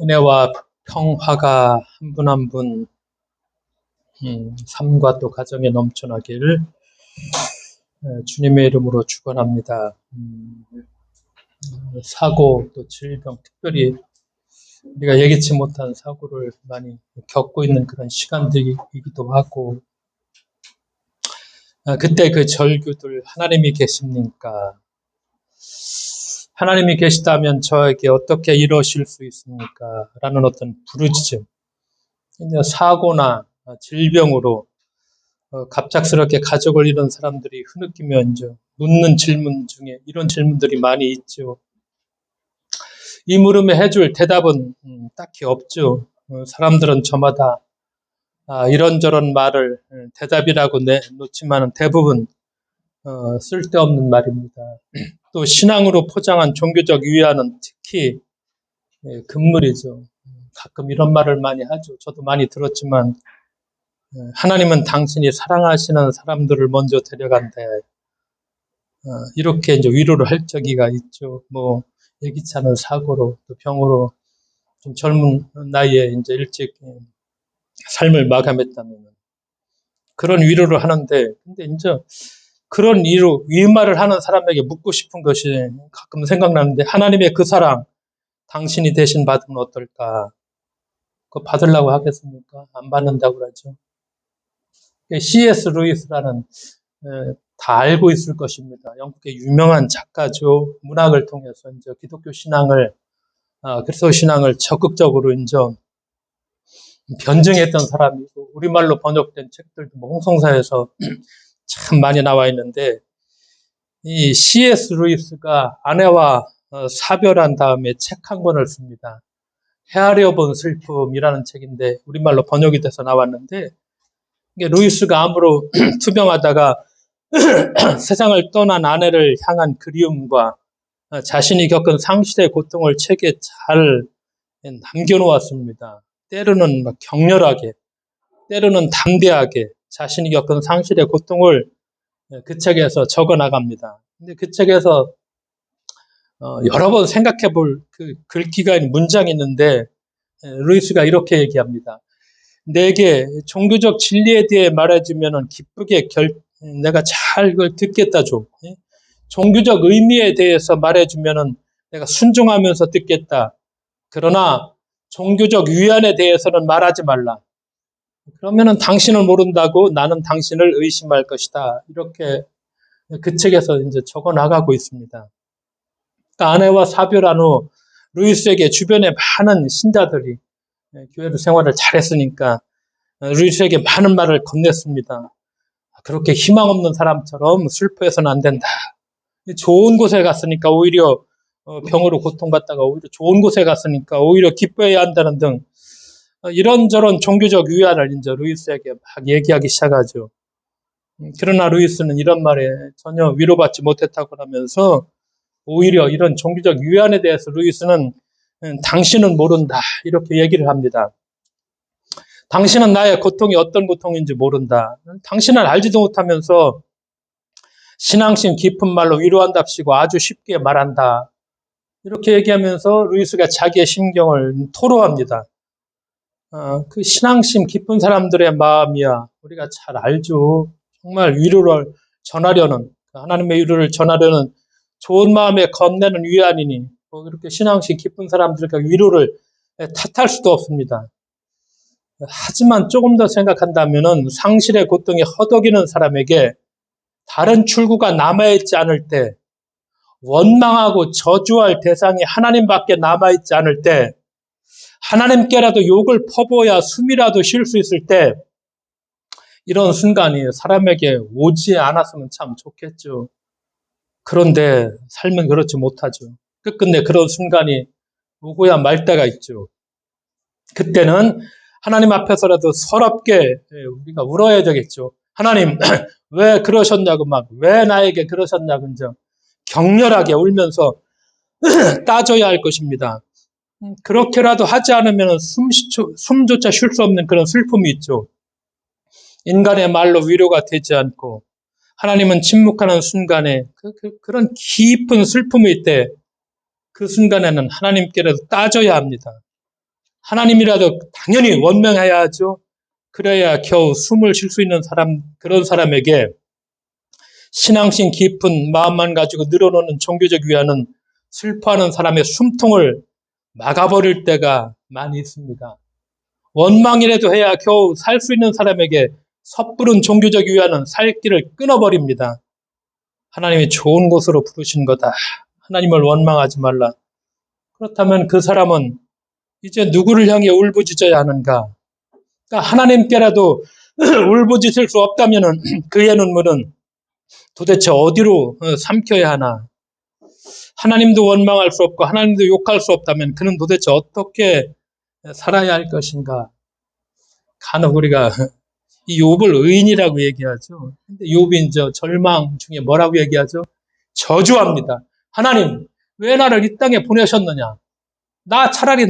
은혜와 평화가 한 분 한 분 삶과 또 가정에 넘쳐나길 주님의 이름으로 축원합니다. 사고 또 질병, 특별히 우리가 예기치 못한 사고를 많이 겪고 있는 그런 시간들이기도 하고, 그때 그 절규들, 하나님이 계십니까? 하나님이 계시다면 저에게 어떻게 이러실 수 있습니까? 라는 어떤 부르짖음, 사고나 질병으로 갑작스럽게 가족을 잃은 사람들이 흐느끼며 이제 묻는 질문 중에 이런 질문들이 많이 있죠. 이 물음에 해줄 대답은 딱히 없죠. 사람들은 저마다 이런저런 말을 대답이라고 내놓지만 대부분 쓸데없는 말입니다. 또 신앙으로 포장한 종교적 위안은 특히 금물이죠. 가끔 이런 말을 많이 하죠. 저도 많이 들었지만 하나님은 당신이 사랑하시는 사람들을 먼저 데려간대. 이렇게 이제 위로를 할 적이가 있죠. 뭐 예기치 않은 사고로 또 병으로 좀 젊은 나이에 이제 일찍 삶을 마감했다면 그런 위로를 하는데, 근데 이제 그런 위말을 하는 사람에게 묻고 싶은 것이 가끔 생각나는데, 하나님의 그 사랑 당신이 대신 받으면 어떨까? 그거 받으려고 하겠습니까? 안 받는다고 그러죠. C.S. 루이스라는 다 알고 있을 것입니다. 영국의 유명한 작가죠. 문학을 통해서 이제 기독교 신앙을 그리스도 신앙을 적극적으로 이제 변증했던 사람이고, 우리말로 번역된 책들도 뭐 홍성사에서 참 많이 나와 있는데, 이 C.S. 루이스가 아내와 사별한 다음에 책 한 권을 씁니다. 헤아려 본 슬픔이라는 책인데 우리말로 번역이 돼서 나왔는데, 이게 루이스가 암으로 투병하다가 세상을 떠난 아내를 향한 그리움과 자신이 겪은 상실의 고통을 책에 잘 남겨놓았습니다. 때로는 막 격렬하게, 때로는 담대하게 자신이 겪은 상실의 고통을 그 책에서 적어 나갑니다. 근데 그 책에서 여러 번 생각해 볼 그 글귀가 있는 문장이 있는데, 루이스가 이렇게 얘기합니다. 내게 종교적 진리에 대해 말해주면 기쁘게 내가 잘 그걸 듣겠다 줘. 종교적 의미에 대해서 말해주면 내가 순종하면서 듣겠다. 그러나 종교적 위안에 대해서는 말하지 말라. 그러면은 당신을 모른다고 나는 당신을 의심할 것이다. 이렇게 그 책에서 이제 적어 나가고 있습니다. 그러니까 아내와 사별한 후 루이스에게 주변에 많은 신자들이 교회도 생활을 잘했으니까 루이스에게 많은 말을 건넸습니다. 그렇게 희망 없는 사람처럼 슬퍼해서는 안 된다. 좋은 곳에 갔으니까 오히려 병으로 고통받다가 오히려 좋은 곳에 갔으니까 오히려 기뻐해야 한다는 등 이런저런 종교적 위안을 이제 루이스에게 막 얘기하기 시작하죠. 그러나 루이스는 이런 말에 전혀 위로받지 못했다고 하면서 오히려 이런 종교적 위안에 대해서 루이스는 당신은 모른다 이렇게 얘기를 합니다. 당신은 나의 고통이 어떤 고통인지 모른다. 당신은 알지도 못하면서 신앙심 깊은 말로 위로한답시고 아주 쉽게 말한다. 이렇게 얘기하면서 루이스가 자기의 심경을 토로합니다. 그 신앙심 깊은 사람들의 마음이야 우리가 잘 알죠. 정말 위로를 전하려는, 하나님의 위로를 전하려는 좋은 마음에 건네는 위안이니 뭐 이렇게 신앙심 깊은 사람들과 위로를 탓할 수도 없습니다. 하지만 조금 더 생각한다면은 상실의 고통에 허덕이는 사람에게 다른 출구가 남아있지 않을 때, 원망하고 저주할 대상이 하나님밖에 남아있지 않을 때, 하나님께라도 욕을 퍼부어야 숨이라도 쉴 수 있을 때, 이런 순간이 사람에게 오지 않았으면 참 좋겠죠. 그런데 삶은 그렇지 못하죠. 끝끝내 그런 순간이 오고야 말 때가 있죠. 그때는 하나님 앞에서라도 서럽게 우리가 울어야 되겠죠. 하나님 왜 그러셨냐고 왜 나에게 그러셨냐고 격렬하게 울면서 따져야 할 것입니다. 그렇게라도 하지 않으면 숨조차 쉴 수 없는 그런 슬픔이 있죠. 인간의 말로 위로가 되지 않고 하나님은 침묵하는 순간에 그런 깊은 슬픔일 때 그 순간에는 하나님께라도 따져야 합니다. 하나님이라도 당연히 원망해야 하죠. 그래야 겨우 숨을 쉴 수 있는 사람, 그런 사람에게 신앙심 깊은 마음만 가지고 늘어놓는 종교적 위안은 슬퍼하는 사람의 숨통을 막아버릴 때가 많이 있습니다. 원망이라도 해야 겨우 살 수 있는 사람에게 섣부른 종교적 위안은 살 길을 끊어버립니다. 하나님이 좋은 곳으로 부르신 거다. 하나님을 원망하지 말라. 그렇다면 그 사람은 이제 누구를 향해 울부짖어야 하는가? 그러니까 하나님께라도 울부짖을 수 없다면 그의 눈물은 도대체 어디로 삼켜야 하나? 하나님도 원망할 수 없고 하나님도 욕할 수 없다면 그는 도대체 어떻게 살아야 할 것인가? 간혹 우리가 이 욥을 의인이라고 얘기하죠. 근데 욥이 이제 절망 중에 뭐라고 얘기하죠? 저주합니다. 하나님, 왜 나를 이 땅에 보내셨느냐? 나 차라리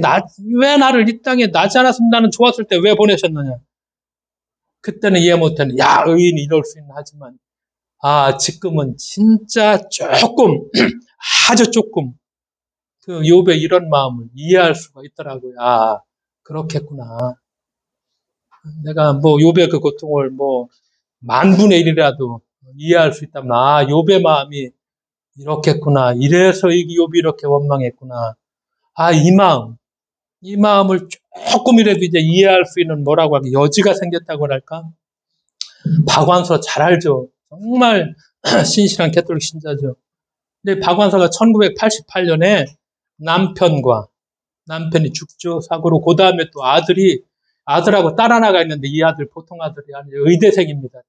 왜 나를 이 땅에 나지 않았으면 나는 좋았을 때 왜 보내셨느냐? 그때는 이해 못하는, 야, 의인이 이럴 수 있나 하지만, 지금은 진짜 조금, 아주 조금, 그 욥의 이런 마음을 이해할 수가 있더라고요. 그렇겠구나. 내가 욥의 그 고통을 10,000분의 1이라도 이해할 수 있다면, 욥의 마음이 이렇겠구나. 이래서 이 욥이 이렇게 원망했구나. 이 마음을 조금이라도 이제 이해할 수 있는 뭐라고 하기 여지가 생겼다고 할까? 박완서 잘 알죠. 정말 신실한 개톨릭 신자죠. 근데 박완서가 1988년에 남편이 죽죠. 사고로. 그 다음에 또 아들하고 딸 하나가 있는데 이 아들 보통 아들이 아니에요. 의대생입니다.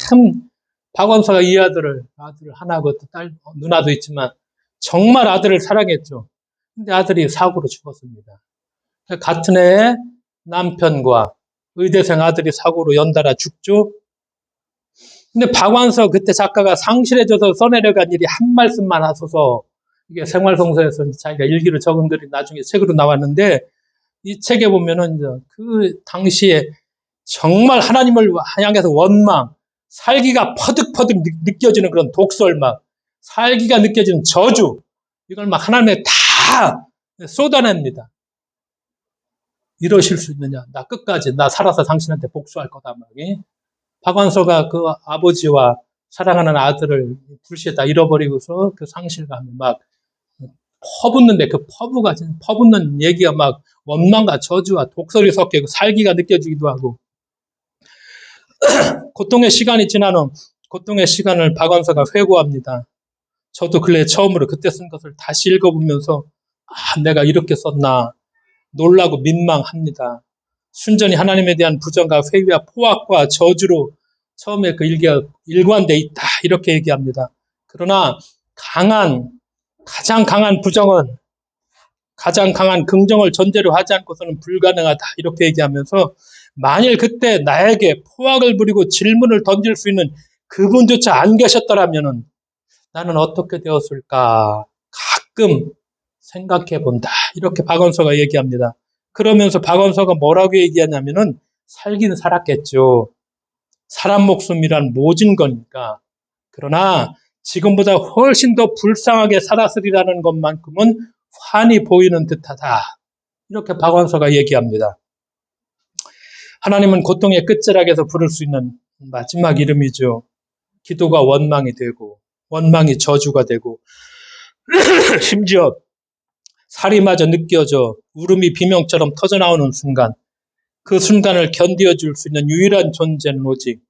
참 박원서가 이 아들 하나고 또 딸 누나도 있지만 정말 아들을 사랑했죠. 근데 아들이 사고로 죽었습니다. 같은 해에 남편과 의대생 아들이 사고로 연달아 죽죠. 근데 박완서 그때 작가가 상실해져서 써내려간 일이 한 말씀만 하소서, 이게 생활성서에서 자기가 일기를 적은 글이 나중에 책으로 나왔는데, 이 책에 보면은 그 당시에 정말 하나님을 향해서 원망, 살기가 퍼득퍼득 느껴지는 그런 독설, 살기가 느껴지는 저주, 이걸 하나님에 다 쏟아냅니다. 이러실 수 있느냐? 나 끝까지 나 살아서 당신한테 복수할 거다. 박완서가 그 아버지와 사랑하는 아들을 불시에다 잃어버리고서 그 상실감이 퍼붓는데 그 퍼붓는 얘기가 원망과 저주와 독설이 섞이고 살기가 느껴지기도 하고, 고통의 시간이 지난 후 고통의 시간을 박완서가 회고합니다. 저도 근래 처음으로 그때 쓴 것을 다시 읽어보면서 내가 이렇게 썼나 놀라고 민망합니다. 순전히 하나님에 대한 부정과 회의와 포악과 저주로 처음에 그 일기가 일관돼 있다 이렇게 얘기합니다. 그러나 가장 강한 부정은 가장 강한 긍정을 전제로 하지 않고서는 불가능하다 이렇게 얘기하면서, 만일 그때 나에게 포악을 부리고 질문을 던질 수 있는 그분조차 안 계셨더라면 나는 어떻게 되었을까 가끔 생각해 본다 이렇게 박원서가 얘기합니다. 그러면서 박원서가 뭐라고 얘기하냐면은 살긴 살았겠죠. 사람 목숨이란 모진 거니까. 그러나 지금보다 훨씬 더 불쌍하게 살았으리라는 것만큼은 환히 보이는 듯하다. 이렇게 박완서가 얘기합니다. 하나님은 고통의 끝자락에서 부를 수 있는 마지막 이름이죠. 기도가 원망이 되고 원망이 저주가 되고 심지어 살이마저 느껴져 울음이 비명처럼 터져나오는 순간, 그 순간을 견디어줄 수 있는 유일한 존재는 오직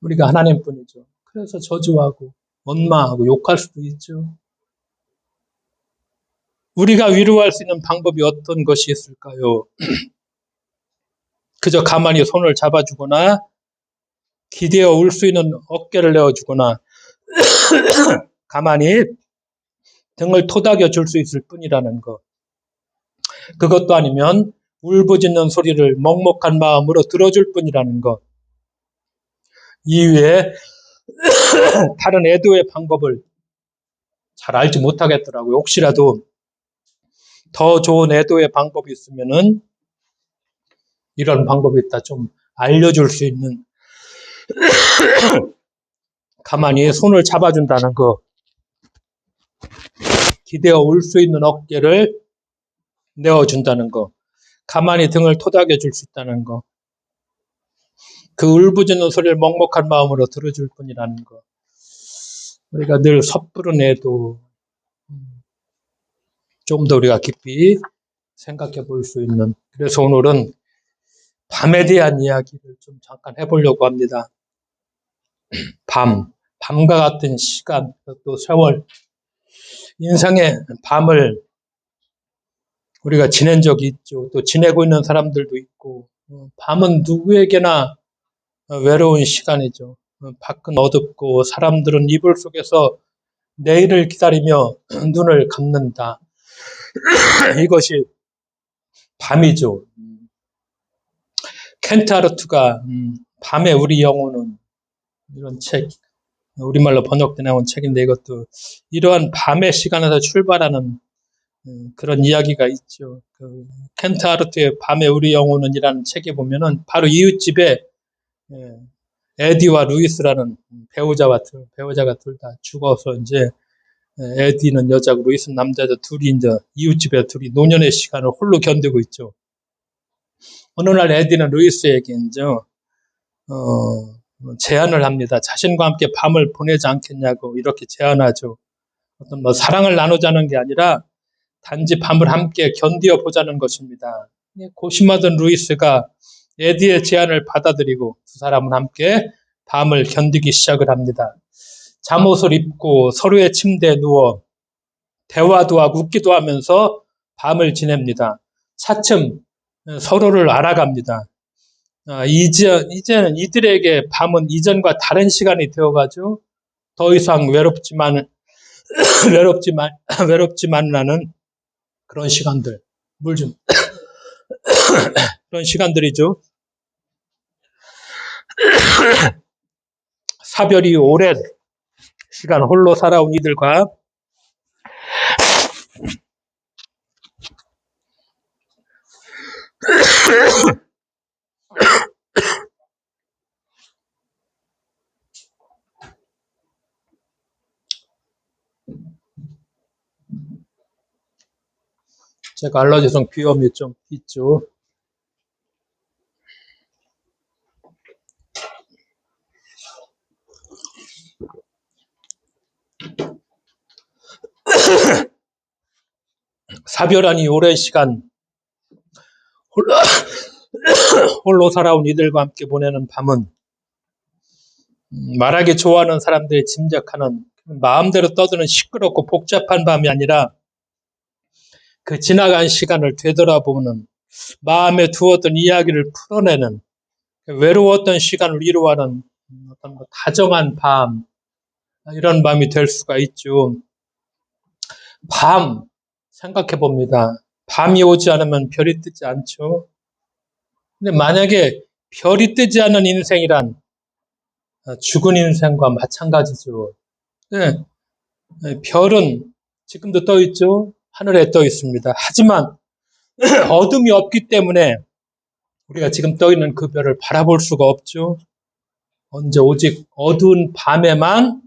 우리가 하나님뿐이죠. 그래서 저주하고 원망하고 욕할 수도 있죠. 우리가 위로할 수 있는 방법이 어떤 것이 있을까요? 그저 가만히 손을 잡아주거나 기대어 울 수 있는 어깨를 내어주거나 가만히 등을 토닥여 줄 수 있을 뿐이라는 것. 그것도 아니면 울부짖는 소리를 먹먹한 마음으로 들어줄 뿐이라는 것. 이외에 다른 애도의 방법을 잘 알지 못하겠더라고요. 혹시라도 더 좋은 애도의 방법이 있으면은 이런 방법이 있다 좀 알려줄 수 있는, 가만히 손을 잡아준다는 거, 기대어 울 수 있는 어깨를 내어준다는 거, 가만히 등을 토닥여 줄 수 있다는 거, 그 울부짖는 소리를 먹먹한 마음으로 들어줄 뿐이라는 거, 우리가 늘 섣부른 애도 좀 더 우리가 깊이 생각해 볼 수 있는, 그래서 오늘은 밤에 대한 이야기를 좀 잠깐 해보려고 합니다. 밤과 같은 시간, 또 세월, 인생의 밤을 우리가 지낸 적이 있죠. 또 지내고 있는 사람들도 있고, 밤은 누구에게나 외로운 시간이죠. 밖은 어둡고 사람들은 이불 속에서 내일을 기다리며 눈을 감는다. 이것이 밤이죠. 켄트 하르트가 밤에 우리 영혼은, 이런 책, 우리말로 번역돼 나온 책인데, 이것도 이러한 밤의 시간에서 출발하는 그런 이야기가 있죠. 그 켄트 하르트의 밤에 우리 영혼은 이라는 책에 보면은 바로 이웃집에 에디와 루이스라는 배우자가 둘 다 죽어서 이제 에디는 여자고 루이스는 남자죠. 둘이 이제 이웃집에 둘이 노년의 시간을 홀로 견디고 있죠. 어느 날 에디는 루이스에게 이제 제안을 합니다. 자신과 함께 밤을 보내지 않겠냐고 이렇게 제안하죠. 어떤 뭐 사랑을 나누자는 게 아니라 단지 밤을 함께 견디어 보자는 것입니다. 고심하던 루이스가 에디의 제안을 받아들이고 두 사람은 함께 밤을 견디기 시작을 합니다. 잠옷을 입고 서로의 침대에 누워 대화도 하고 웃기도 하면서 밤을 지냅니다. 차츰 서로를 알아갑니다. 이제는 이들에게 밤은 이전과 다른 시간이 되어가죠. 더 이상 외롭지만은 그런 시간들, 물 좀, 그런 시간들이죠. 사별이 오랜 시간 홀로 살아온 이들과 제가 알러지성 비염이 좀 있죠. 사별하니 오랜 시간 홀로 살아온 이들과 함께 보내는 밤은 말하기 좋아하는 사람들이 짐작하는 마음대로 떠드는 시끄럽고 복잡한 밤이 아니라 그 지나간 시간을 되돌아보는, 마음에 두었던 이야기를 풀어내는, 외로웠던 시간을 위로하는 어떤 다정한 밤, 이런 밤이 될 수가 있죠. 밤 생각해 봅니다. 밤이 오지 않으면 별이 뜨지 않죠. 근데 만약에 별이 뜨지 않은 인생이란 죽은 인생과 마찬가지죠. 네, 별은 지금도 떠 있죠. 하늘에 떠 있습니다. 하지만 어둠이 없기 때문에 우리가 지금 떠 있는 그 별을 바라볼 수가 없죠. 언제 오직 어두운 밤에만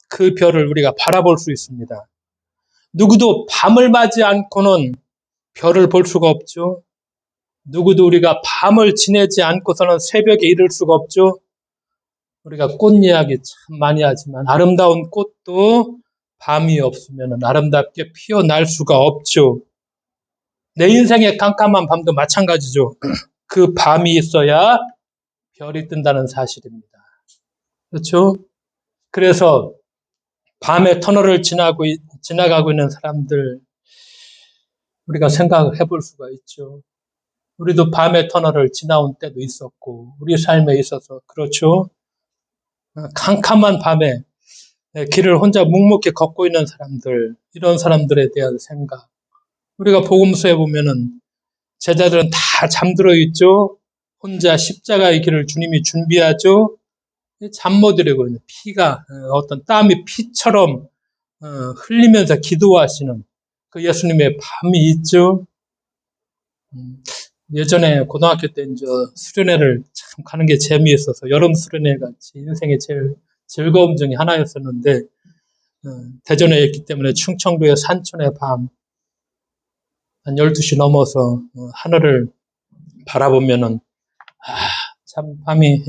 그 별을 우리가 바라볼 수 있습니다. 누구도 밤을 맞지 않고는 별을 볼 수가 없죠. 누구도 우리가 밤을 지내지 않고서는 새벽에 이를 수가 없죠. 우리가 꽃 이야기 참 많이 하지만 아름다운 꽃도 밤이 없으면 아름답게 피어날 수가 없죠. 내 인생의 깜깜한 밤도 마찬가지죠. 그 밤이 있어야 별이 뜬다는 사실입니다. 그렇죠? 그래서 밤의 터널을 지나가고 있는 사람들, 우리가 생각을 해볼 수가 있죠. 우리도 밤의 터널을 지나온 때도 있었고, 우리 삶에 있어서, 그렇죠? 캄캄한 밤에 길을 혼자 묵묵히 걷고 있는 사람들, 이런 사람들에 대한 생각. 우리가 복음서에 보면은 제자들은 다 잠들어 있죠? 혼자 십자가의 길을 주님이 준비하죠? 잠 못 이루고 있는 피가, 어떤 땀이 피처럼 흘리면서 기도하시는 그 예수님의 밤이 있죠. 예전에 고등학교 때 이제 수련회를 참 가는 게 재미있어서 여름 수련회 같이 인생의 제일 즐거움 중에 하나였었는데, 대전에 있기 때문에 충청도의 산촌의 밤, 한 12시 넘어서 하늘을 바라보면은 참 밤이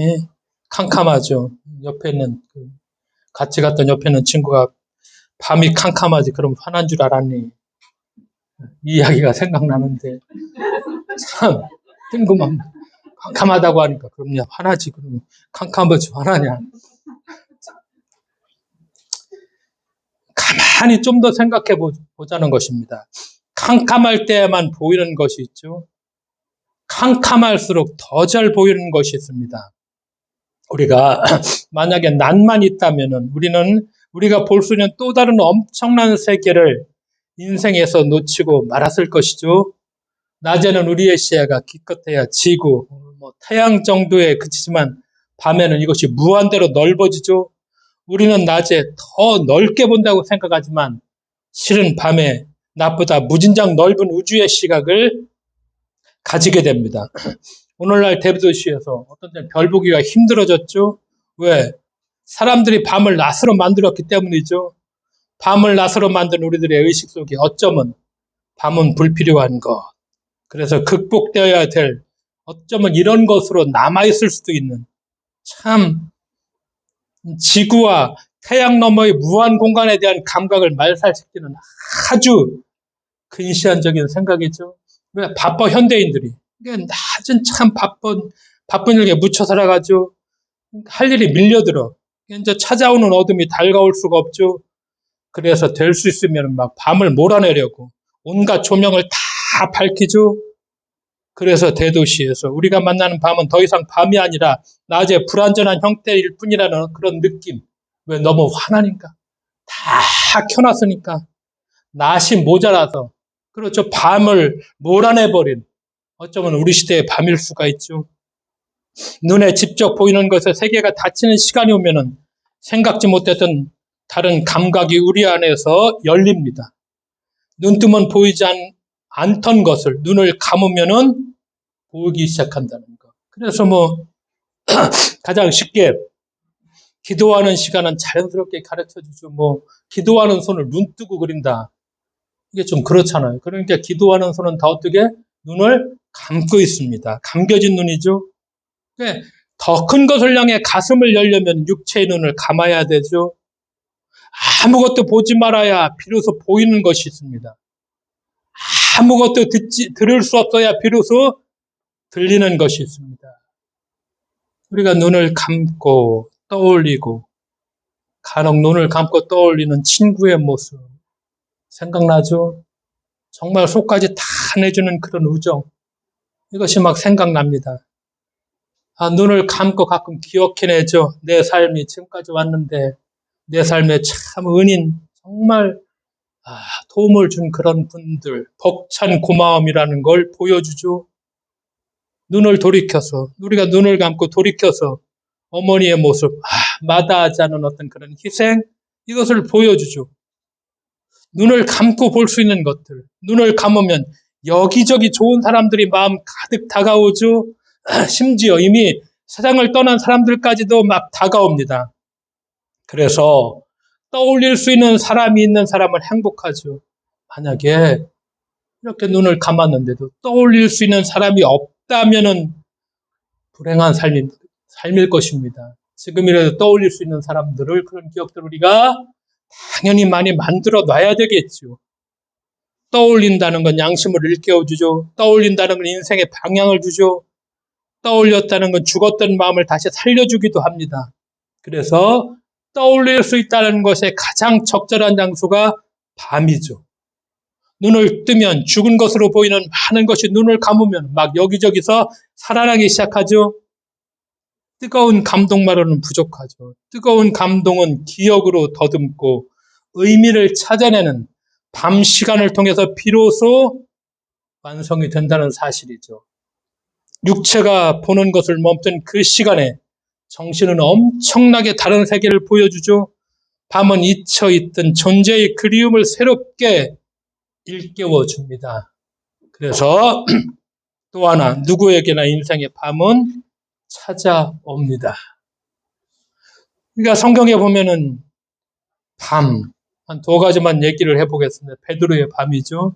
캄캄하죠. 옆에는 같이 갔던 옆에 있는 친구가 밤이 캄캄하지 그럼 화난 줄 알았니? 이 이야기가 생각나는데 참 뜬금없네. 캄캄하다고 하니까 그럼요 화나지 그럼 캄캄하지 화나냐? 가만히 좀 더 생각해 보자는 것입니다. 캄캄할 때만 보이는 것이 있죠. 캄캄할수록 더 잘 보이는 것이 있습니다. 우리가 만약에 낮만 있다면은 우리가 볼 수 있는 또 다른 엄청난 세계를 인생에서 놓치고 말았을 것이죠. 낮에는 우리의 시야가 기껏해야 지구, 태양 정도에 그치지만 밤에는 이것이 무한대로 넓어지죠. 우리는 낮에 더 넓게 본다고 생각하지만 실은 밤에 낮보다 무진장 넓은 우주의 시각을 가지게 됩니다. 오늘날 대도시에서 어떤 때는 별 보기가 힘들어졌죠. 왜? 사람들이 밤을 낮으로 만들었기 때문이죠. 밤을 낮으로 만든 우리들의 의식 속에 어쩌면 밤은 불필요한 것. 그래서 극복되어야 될 어쩌면 이런 것으로 남아있을 수도 있는 참 지구와 태양 너머의 무한 공간에 대한 감각을 말살시키는 아주 근시안적인 생각이죠. 왜? 바빠 현대인들이. 낮은 참 바쁜 일에 묻혀 살아가죠. 할 일이 밀려들어. 이제 찾아오는 어둠이 달가올 수가 없죠. 그래서 될 수 있으면 막 밤을 몰아내려고 온갖 조명을 다 밝히죠. 그래서 대도시에서 우리가 만나는 밤은 더 이상 밤이 아니라 낮에 불완전한 형태일 뿐이라는 그런 느낌. 왜? 너무 화나니까. 다 켜놨으니까. 낮이 모자라서. 그렇죠. 밤을 몰아내버린 어쩌면 우리 시대의 밤일 수가 있죠. 눈에 직접 보이는 것에 세계가 닫히는 시간이 오면은 생각지 못했던 다른 감각이 우리 안에서 열립니다. 눈 뜨면 보이지 않던 것을 눈을 감으면은 보이기 시작한다는 것. 그래서 가장 쉽게 기도하는 시간은 자연스럽게 가르쳐 주죠. 기도하는 손을 눈 뜨고 그린다. 이게 좀 그렇잖아요. 그러니까 기도하는 손은 다 어떻게 눈을 감고 있습니다. 감겨진 눈이죠. 더 큰 것을 향해 가슴을 열려면 육체의 눈을 감아야 되죠. 아무것도 보지 말아야 비로소 보이는 것이 있습니다. 아무것도 들을 수 없어야 비로소 들리는 것이 있습니다. 우리가 눈을 감고 떠올리고 간혹 눈을 감고 떠올리는 친구의 모습 생각나죠? 정말 속까지 다 내주는 그런 우정 이것이 막 생각납니다. 눈을 감고 가끔 기억해내죠. 내 삶이 지금까지 왔는데 내 삶에 참 은인 정말 도움을 준 그런 분들 벅찬 고마움이라는 걸 보여주죠. 눈을 돌이켜서 우리가 눈을 감고 돌이켜서 어머니의 모습 마다하지 않은 어떤 그런 희생 이것을 보여주죠. 눈을 감고 볼 수 있는 것들 눈을 감으면 여기저기 좋은 사람들이 마음 가득 다가오죠. 심지어 이미 세상을 떠난 사람들까지도 막 다가옵니다. 그래서 떠올릴 수 있는 사람이 있는 사람은 행복하죠. 만약에 이렇게 눈을 감았는데도 떠올릴 수 있는 사람이 없다면은 불행한 삶일 것입니다. 지금이라도 떠올릴 수 있는 사람들을 그런 기억들을 우리가 당연히 많이 만들어 놔야 되겠죠. 떠올린다는 건 양심을 일깨워주죠. 떠올린다는 건 인생의 방향을 주죠. 떠올렸다는 건 죽었던 마음을 다시 살려주기도 합니다. 그래서 떠올릴 수 있다는 것의 가장 적절한 장소가 밤이죠. 눈을 뜨면 죽은 것으로 보이는 많은 것이 눈을 감으면 막 여기저기서 살아나기 시작하죠. 뜨거운 감동만으로는 부족하죠. 뜨거운 감동은 기억으로 더듬고 의미를 찾아내는 밤 시간을 통해서 비로소 완성이 된다는 사실이죠. 육체가 보는 것을 멈춘 그 시간에 정신은 엄청나게 다른 세계를 보여주죠. 밤은 잊혀있던 존재의 그리움을 새롭게 일깨워줍니다. 그래서 또 하나 누구에게나 인생의 밤은 찾아옵니다. 그러니까 성경에 보면은 밤, 한 두 가지만 얘기를 해보겠습니다. 베드로의 밤이죠.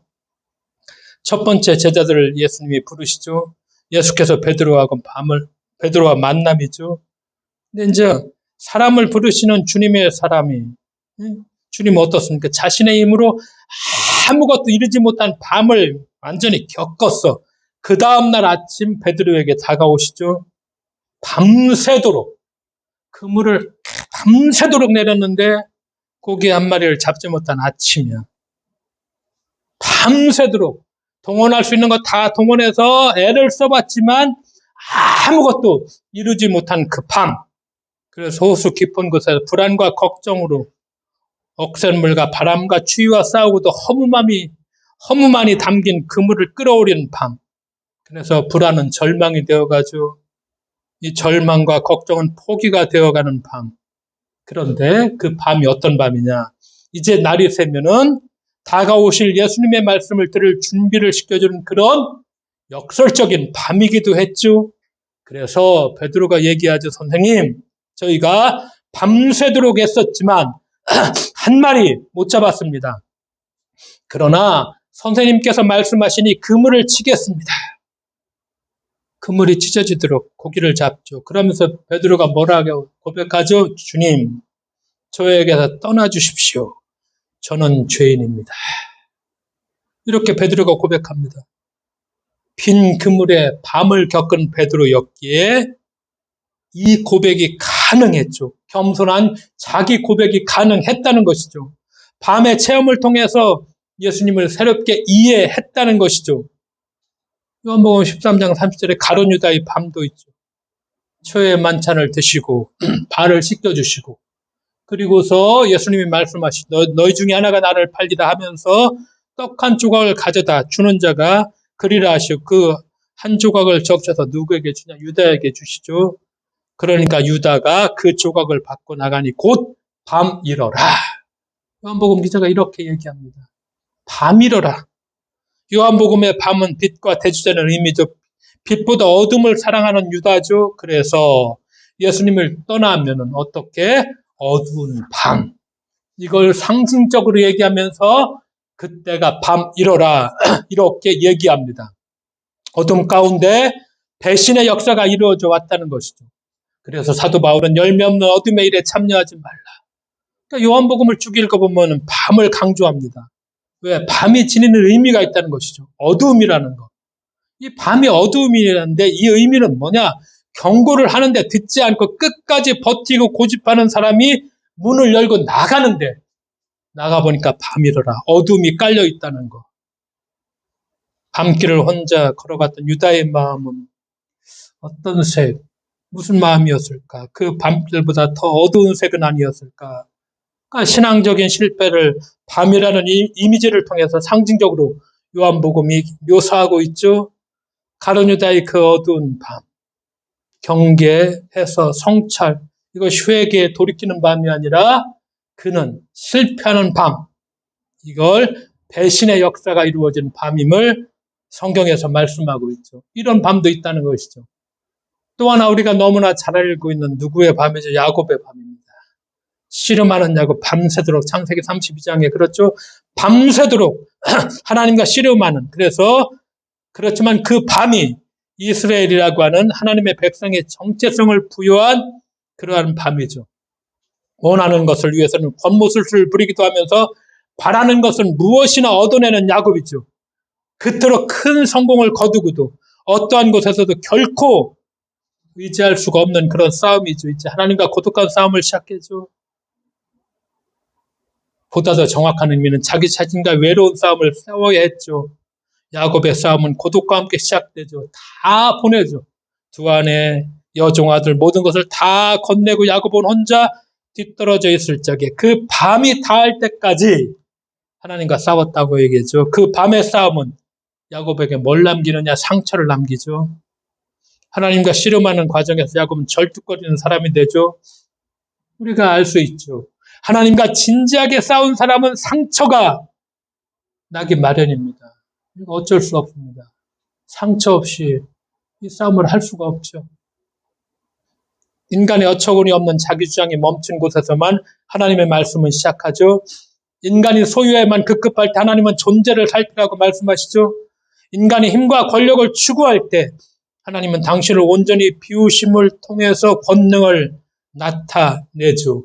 첫 번째 제자들을 예수님이 부르시죠. 예수께서 베드로와 만남이죠. 근데 이제 사람을 부르시는 주님의 사람이, 주님은 어떻습니까? 자신의 힘으로 아무것도 이루지 못한 밤을 완전히 겪었어. 그 다음날 아침 베드로에게 다가오시죠. 밤새도록 그물을 밤새도록 내렸는데 고기 한 마리를 잡지 못한 아침이야. 밤새도록 동원할 수 있는 거 다 동원해서 애를 써봤지만 아무것도 이루지 못한 그 밤. 그래서 호수 깊은 곳에서 불안과 걱정으로 억센물과 바람과 추위와 싸우고도 허무만이 담긴 그물을 끌어올리는 밤. 그래서 불안은 절망이 되어가지고 이 절망과 걱정은 포기가 되어가는 밤. 그런데 그 밤이 어떤 밤이냐? 이제 날이 새면은 다가오실 예수님의 말씀을 들을 준비를 시켜주는 그런 역설적인 밤이기도 했죠. 그래서 베드로가 얘기하죠. 선생님, 저희가 밤새도록 애썼지만 한 마리 못 잡았습니다. 그러나 선생님께서 말씀하시니 그물을 치겠습니다. 그물이 찢어지도록 고기를 잡죠. 그러면서 베드로가 뭐라고 고백하죠? 주님, 저에게서 떠나주십시오. 저는 죄인입니다. 이렇게 베드로가 고백합니다. 빈 그물에 밤을 겪은 베드로였기에 이 고백이 가능했죠. 겸손한 자기 고백이 가능했다는 것이죠. 밤의 체험을 통해서 예수님을 새롭게 이해했다는 것이죠. 요한복음 13장 30절에 가룟 유다의 밤도 있죠. 초의 만찬을 드시고 발을 씻겨주시고 그리고서 예수님이 말씀하시죠. 너희 중에 하나가 나를 팔리다 하면서 떡 한 조각을 가져다 주는 자가 그리라 하시고 그 한 조각을 적셔서 누구에게 주냐? 유다에게 주시죠. 그러니까 유다가 그 조각을 받고 나가니 곧 밤이러라. 요한복음 기자가 이렇게 얘기합니다. 밤이러라. 요한복음의 밤은 빛과 대조되는 의미죠. 빛보다 어둠을 사랑하는 유다죠. 그래서 예수님을 떠나면은 어떻게? 어두운 밤. 이걸 상징적으로 얘기하면서 그때가 밤이러라. 이렇게 얘기합니다. 어둠 가운데 배신의 역사가 이루어져 왔다는 것이죠. 그래서 사도 바울은 열매 없는 어둠의 일에 참여하지 말라. 그러니까 요한복음을 쭉 읽어보면 밤을 강조합니다. 왜? 밤이 지니는 의미가 있다는 것이죠. 어두움이라는 것. 이 밤이 어두움이라는데 이 의미는 뭐냐? 경고를 하는데 듣지 않고 끝까지 버티고 고집하는 사람이 문을 열고 나가는데 나가보니까 밤이더라. 어둠이 깔려 있다는 거. 밤길을 혼자 걸어갔던 유다의 마음은 어떤 색, 무슨 마음이었을까? 그 밤길보다 더 어두운 색은 아니었을까? 그러니까 신앙적인 실패를 밤이라는 이미지를 통해서 상징적으로 요한복음이 묘사하고 있죠. 가룟 유다의 그 어두운 밤, 경계해서 성찰, 이것이 회개에 돌이키는 밤이 아니라 그는 실패하는 밤, 이걸 배신의 역사가 이루어진 밤임을 성경에서 말씀하고 있죠. 이런 밤도 있다는 것이죠. 또 하나 우리가 너무나 잘 알고 있는 누구의 밤이죠? 야곱의 밤입니다. 씨름하는 야곱, 밤새도록 창세기 32장에 그렇죠. 밤새도록 하나님과 씨름하는, 그렇지만 그 밤이 이스라엘이라고 하는 하나님의 백성의 정체성을 부여한 그러한 밤이죠. 원하는 것을 위해서는 권모술수를 부리기도 하면서 바라는 것은 무엇이나 얻어내는 야곱이죠. 그토록 큰 성공을 거두고도 어떠한 곳에서도 결코 의지할 수가 없는 그런 싸움이죠. 이제 하나님과 고독한 싸움을 시작했죠. 보다 더 정확한 의미는 자기 자신과 외로운 싸움을 싸워야 했죠. 야곱의 싸움은 고독과 함께 시작되죠. 다 보내죠. 두 아내, 여종아들 모든 것을 다 건네고 야곱은 혼자 뒤떨어져 있을 적에 그 밤이 닿을 때까지 하나님과 싸웠다고 얘기했죠. 그 밤의 싸움은 야곱에게 뭘 남기느냐? 상처를 남기죠. 하나님과 씨름하는 과정에서 야곱은 절뚝거리는 사람이 되죠. 우리가 알 수 있죠. 하나님과 진지하게 싸운 사람은 상처가 나기 마련입니다. 어쩔 수 없습니다. 상처 없이 이 싸움을 할 수가 없죠. 인간의 어처구니 없는 자기 주장이 멈춘 곳에서만 하나님의 말씀은 시작하죠. 인간이 소유에만 급급할 때 하나님은 존재를 살피라고 말씀하시죠. 인간의 힘과 권력을 추구할 때 하나님은 당신을 온전히 비우심을 통해서 권능을 나타내죠.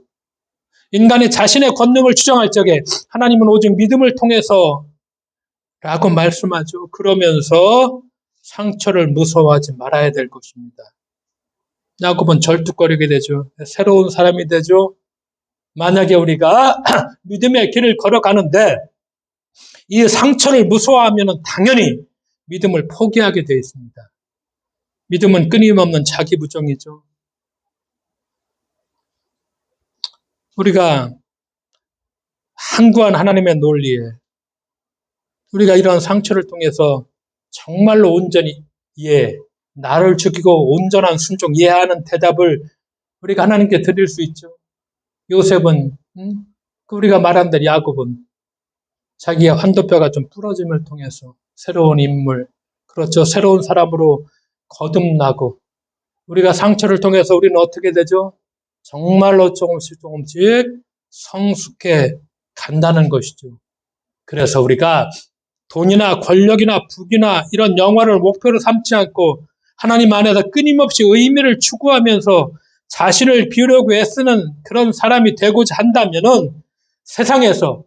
인간이 자신의 권능을 주장할 적에 하나님은 오직 믿음을 통해서 라고 말씀하죠. 그러면서 상처를 무서워하지 말아야 될 것입니다. 야곱은 절뚝거리게 되죠. 새로운 사람이 되죠. 만약에 우리가 믿음의 길을 걸어가는데 이 상처를 무서워하면 당연히 믿음을 포기하게 되어 있습니다. 믿음은 끊임없는 자기 부정이죠. 우리가 한구한 하나님의 논리에 우리가 이런 상처를 통해서 정말로 온전히 나를 죽이고 온전한 순종, 이해하는 대답을 우리가 하나님께 드릴 수 있죠. 요셉은, 우리가 말한 대로 야곱은 자기의 환도뼈가 좀 부러짐을 통해서 새로운 인물, 그렇죠. 새로운 사람으로 거듭나고 우리가 상처를 통해서 우리는 어떻게 되죠? 정말로 조금씩 성숙해 간다는 것이죠. 그래서 우리가 돈이나 권력이나 부귀나 이런 영화를 목표로 삼지 않고 하나님 안에서 끊임없이 의미를 추구하면서 자신을 비우려고 애쓰는 그런 사람이 되고자 한다면은 세상에서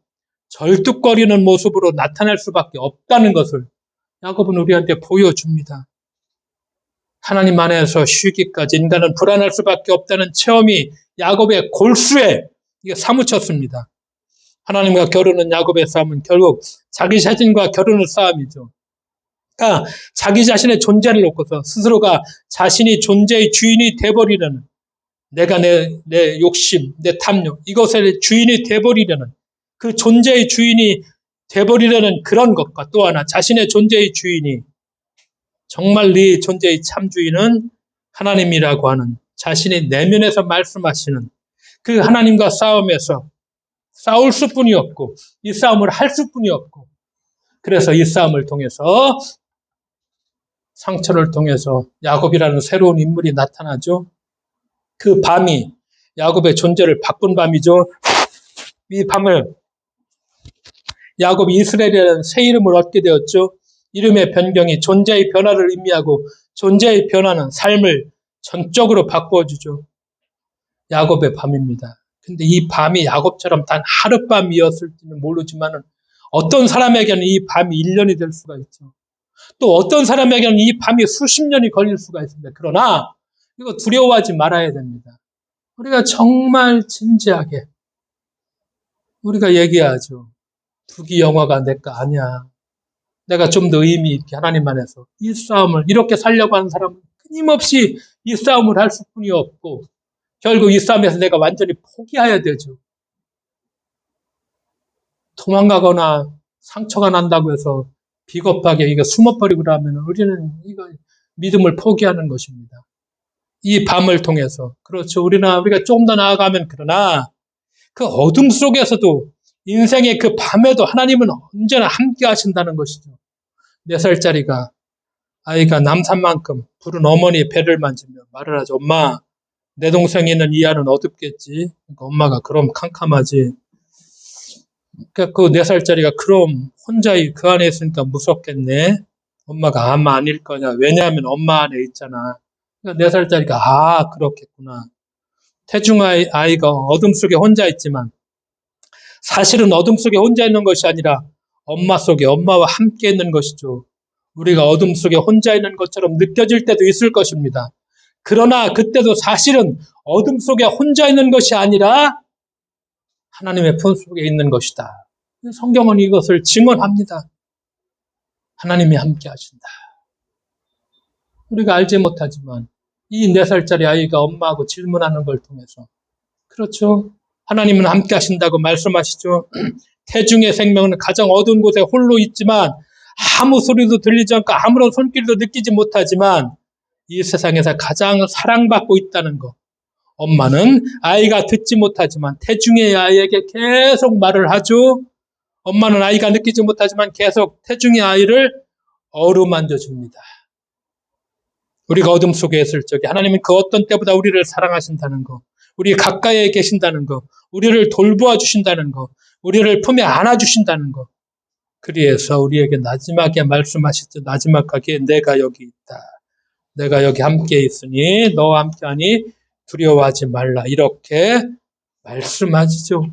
절뚝거리는 모습으로 나타날 수밖에 없다는 것을 야곱은 우리한테 보여줍니다. 하나님 안에서 쉬기까지 인간은 불안할 수밖에 없다는 체험이 야곱의 골수에 사무쳤습니다. 하나님과 결혼은 야곱의 싸움은 결국 자기 자신과 결혼의 싸움이죠. 그러니까 자기 자신의 존재를 놓고서 스스로가 자신이 존재의 주인이 돼버리려는 내가 내 욕심, 내 탐욕 이것의 주인이 돼버리려는 그 존재의 주인이 돼버리려는 그런 것과 또 하나 자신의 존재의 주인이 정말 네 존재의 참 주인은 하나님이라고 하는 자신의 내면에서 말씀하시는 그 하나님과 싸움에서 싸울 수뿐이 없고 이 싸움을 할 수뿐이 없고 그래서 이 싸움을 통해서 상처를 통해서 야곱이라는 새로운 인물이 나타나죠. 그 밤이 야곱의 존재를 바꾼 밤이죠. 이 밤을 야곱이 이스라엘이라는 새 이름을 얻게 되었죠. 이름의 변경이 존재의 변화를 의미하고 존재의 변화는 삶을 전적으로 바꾸어주죠. 야곱의 밤입니다. 근데 이 밤이 야곱처럼 단 하룻밤이었을지는 모르지만 어떤 사람에게는 이 밤이 1년이 될 수가 있죠. 또 어떤 사람에게는 이 밤이 수십 년이 걸릴 수가 있습니다. 그러나 이거 두려워하지 말아야 됩니다. 우리가 정말 진지하게 우리가 얘기하죠. 부귀 영화가 내 거 아니야. 내가 좀 더 의미 있게 하나님 안에서 이 싸움을 이렇게 살려고 하는 사람은 끊임없이 이 싸움을 할 수뿐이 없고 결국 이 싸움에서 내가 완전히 포기해야 되죠. 도망가거나 상처가 난다고 해서 비겁하게 이거 숨어버리고 그러면 우리는 이거 믿음을 포기하는 것입니다. 이 밤을 통해서 그렇죠. 우리가 조금 더 나아가면 그러나 그 어둠 속에서도 인생의 그 밤에도 하나님은 언제나 함께 하신다는 것이죠. 4살짜리가 아이가 남산만큼 부른 어머니의 배를 만지며 말을 하죠. 엄마, 내 동생이 있는 이 안은 어둡겠지. 그러니까 엄마가 그럼 캄캄하지. 그러니까 그 4살짜리가 그럼 혼자 그 안에 있으니까 무섭겠네. 엄마가 아마 아닐 거냐. 왜냐하면 엄마 안에 있잖아. 그러니까 4살짜리가 그렇겠구나. 태중 아이가 어둠 속에 혼자 있지만 사실은 어둠 속에 혼자 있는 것이 아니라 엄마 속에 엄마와 함께 있는 것이죠. 우리가 어둠 속에 혼자 있는 것처럼 느껴질 때도 있을 것입니다. 그러나 그때도 사실은 어둠 속에 혼자 있는 것이 아니라 하나님의 품 속에 있는 것이다. 성경은 이것을 증언합니다. 하나님이 함께 하신다. 우리가 알지 못하지만 이 4살짜리 아이가 엄마하고 질문하는 걸 통해서 그렇죠. 하나님은 함께 하신다고 말씀하시죠. 태중의 생명은 가장 어두운 곳에 홀로 있지만 아무 소리도 들리지 않고 아무런 손길도 느끼지 못하지만 이 세상에서 가장 사랑받고 있다는 것. 엄마는 아이가 듣지 못하지만 태중의 아이에게 계속 말을 하죠. 엄마는 아이가 느끼지 못하지만 계속 태중의 아이를 어루만져 줍니다. 우리가 어둠 속에 있을 적에 하나님은 그 어떤 때보다 우리를 사랑하신다는 것, 우리 가까이에 계신다는 것, 우리를 돌보아 주신다는 것, 우리를 품에 안아 주신다는 것. 그리해서 우리에게 마지막에 말씀하셨죠. 마지막하게 내가 여기 있다. 내가 여기 함께 있으니 너와 함께하니 두려워하지 말라. 이렇게 말씀하시죠.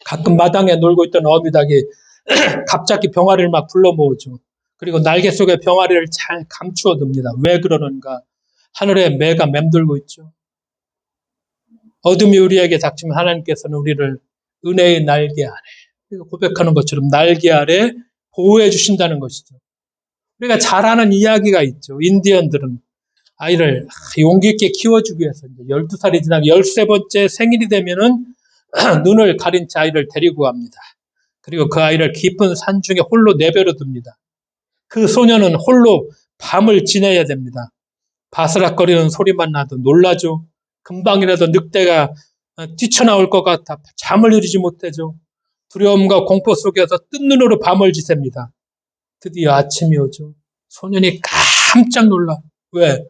가끔 마당에 놀고 있던 어미닭이 갑자기 병아리를 막 불러 모으죠. 그리고 날개 속에 병아리를 잘 감추어 둡니다. 왜 그러는가? 하늘에 매가 맴돌고 있죠. 어둠이 우리에게 닥치면 하나님께서는 우리를 은혜의 날개 아래, 고백하는 것처럼 날개 아래 보호해 주신다는 것이죠. 우리가 잘 아는 이야기가 있죠. 인디언들은 아이를 용기 있게 키워주기 위해서 12살이 지나고 13번째 생일이 되면은 눈을 가린 채 아이를 데리고 갑니다. 그리고 그 아이를 깊은 산 중에 홀로 내버려 둡니다. 그 소녀는 홀로 밤을 지내야 됩니다. 바스락거리는 소리만 나도 놀라죠. 금방이라도 늑대가 뛰쳐나올 것 같아 잠을 이루지 못하죠. 두려움과 공포 속에서 뜬 눈으로 밤을 지셉니다. 드디어 아침이 오죠. 소년이 깜짝 놀라. 왜?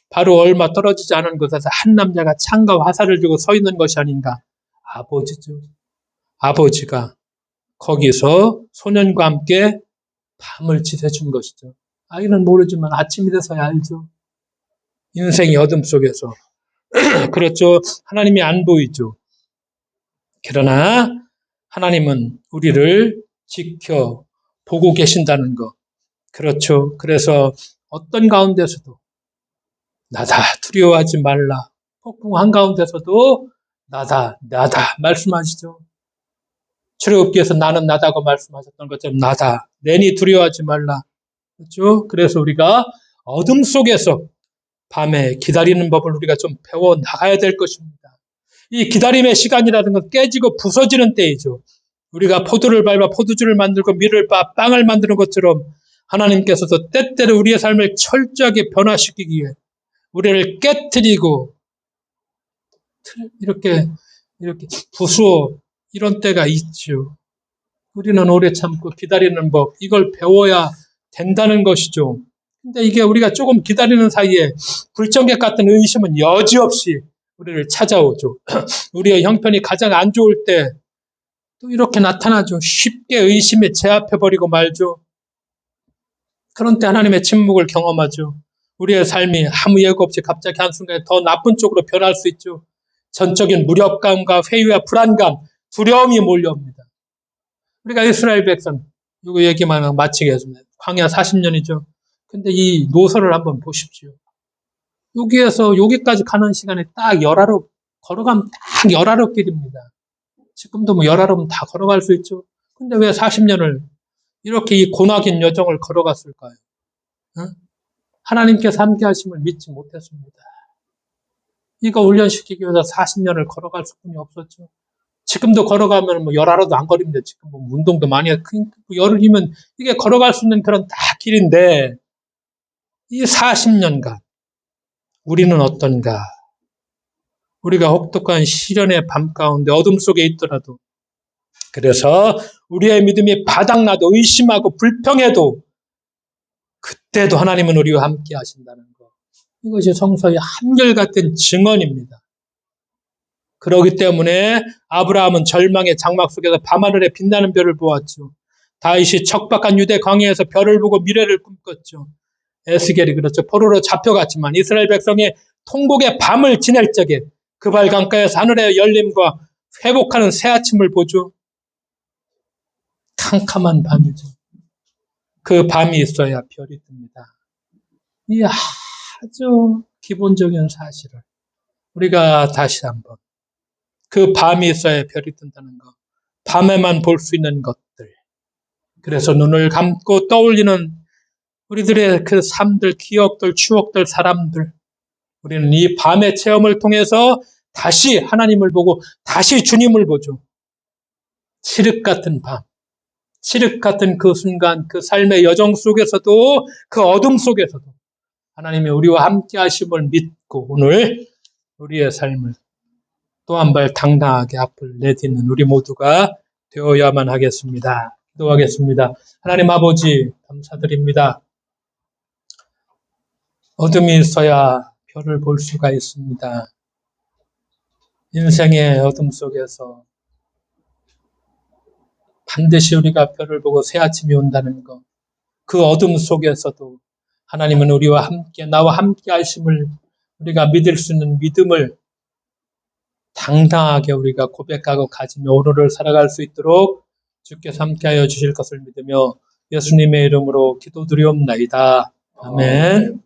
바로 얼마 떨어지지 않은 곳에서 한 남자가 창과 화살을 들고 서 있는 것이 아닌가. 아버지죠. 아버지가 거기서 소년과 함께 밤을 지새준 것이죠. 아이는 모르지만 아침이 돼서야 알죠. 인생의 어둠 속에서. 그렇죠. 하나님이 안 보이죠. 그러나 하나님은 우리를 지켜 보고 계신다는 것. 그렇죠. 그래서 어떤 가운데서도 나다 두려워하지 말라. 폭풍 한가운데서도 나다 말씀하시죠. 출애굽기에서 나는 나다고 말씀하셨던 것처럼 나다. 내니 두려워하지 말라. 그렇죠? 그래서 우리가 어둠 속에서 밤에 기다리는 법을 우리가 좀 배워 나가야 될 것입니다. 이 기다림의 시간이라는 건 깨지고 부서지는 때이죠. 우리가 포도를 밟아 포도주를 만들고 밀을 빻아 빵을 만드는 것처럼 하나님께서도 때때로 우리의 삶을 철저하게 변화시키기 위해 우리를 깨트리고 이렇게 부수어 이런 때가 있죠. 우리는 오래 참고 기다리는 법, 이걸 배워야 된다는 것이죠. 근데 이게 우리가 조금 기다리는 사이에 불청객 같은 의심은 여지없이 우리를 찾아오죠. 우리의 형편이 가장 안 좋을 때 또 이렇게 나타나죠. 쉽게 의심에 제압해버리고 말죠. 그런 때 하나님의 침묵을 경험하죠. 우리의 삶이 아무 예고 없이 갑자기 한순간에 더 나쁜 쪽으로 변할 수 있죠. 전적인 무력감과 회의와 불안감, 두려움이 몰려옵니다. 우리가 이스라엘 백성, 이거 얘기만 하고 마치겠습니다. 광야 40년이죠. 근데 이 노선을 한번 보십시오. 여기에서 여기까지 가는 시간에 딱 열하루, 걸어가면 딱 열하루 길입니다. 지금도 뭐 열하루면 다 걸어갈 수 있죠. 근데 왜 40년을 이렇게 이 고나긴 여정을 걸어갔을까요? 응? 하나님께서 함께 하심을 믿지 못했습니다. 이거 훈련시키기 위해서 40년을 걸어갈 수뿐이 없었죠. 지금도 걸어가면 뭐 열하루도 안 걸립니다. 지금 뭐 운동도 많이 해요. 열흘이면 이게 걸어갈 수 있는 그런 딱 길인데 이 40년간 우리는 어떤가? 우리가 혹독한 시련의 밤 가운데 어둠 속에 있더라도 그래서 우리의 믿음이 바닥나도 의심하고 불평해도 그때도 하나님은 우리와 함께 하신다는 것. 이것이 성서의 한결같은 증언입니다. 그렇기 때문에 아브라함은 절망의 장막 속에서 밤하늘에 빛나는 별을 보았죠. 다윗이 척박한 유대 광야에서 별을 보고 미래를 꿈꿨죠. 에스겔이 그렇죠. 포로로 잡혀갔지만 이스라엘 백성의 통곡의 밤을 지낼 적에 그발 강가에서 하늘의 열림과 회복하는 새 아침을 보죠. 캄캄한 밤이죠. 그 밤이 있어야 별이 뜹니다. 이 아주 기본적인 사실을 우리가 다시 한번 그 밤이 있어야 별이 뜬다는 것. 밤에만 볼 수 있는 것들. 그래서 눈을 감고 떠올리는 우리들의 그 삶들, 기억들, 추억들, 사람들. 우리는 이 밤의 체험을 통해서 다시 하나님을 보고 다시 주님을 보죠. 칠흑 같은 밤. 칠흑 같은 그 순간, 그 삶의 여정 속에서도 그 어둠 속에서도 하나님이 우리와 함께 하심을 믿고 오늘 우리의 삶을 또 한 발 당당하게 앞을 내딛는 우리 모두가 되어야만 하겠습니다. 기도하겠습니다. 하나님 아버지 감사드립니다. 어둠이 있어야 별을 볼 수가 있습니다. 인생의 어둠 속에서 반드시 우리가 별을 보고 새 아침이 온다는 것. 그 어둠 속에서도 하나님은 우리와 함께, 나와 함께 하심을 우리가 믿을 수 있는 믿음을 당당하게 우리가 고백하고 가지며 오늘을 살아갈 수 있도록 주께서 함께하여 주실 것을 믿으며 예수님의 이름으로 기도드리옵나이다. 아멘.